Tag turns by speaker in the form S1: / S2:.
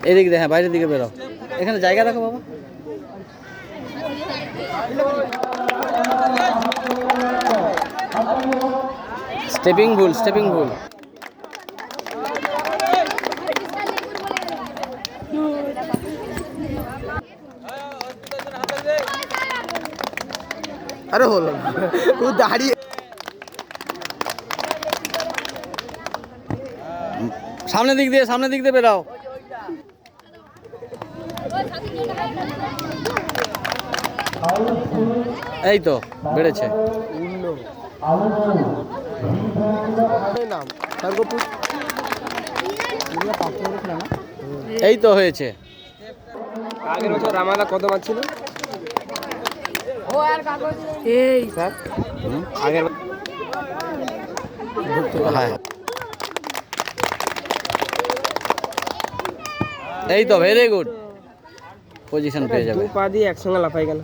S1: এদিকে হ্যাঁ, বাইরের দিকে বেরো, এখানে জায়গা রাখো বাবা। স্টেপিং ভুল, স্টেপিং ভুল।
S2: আরে হলো ও দাঁড়িয়ে।
S1: সামনের দিক দিয়ে, সামনের দিক দিয়ে বেরাও। এই তো বেড়েছে। এই তো হয়েছে।
S2: আগের বছর রামাদা কত মারছিল? এই স্যার আগের
S1: হ্যাঁ, এই তো ভেরি গুড, পজিশন পেয়ে যাবে।
S2: দু পা দিয়ে একসঙ্গে লাফাই গেল।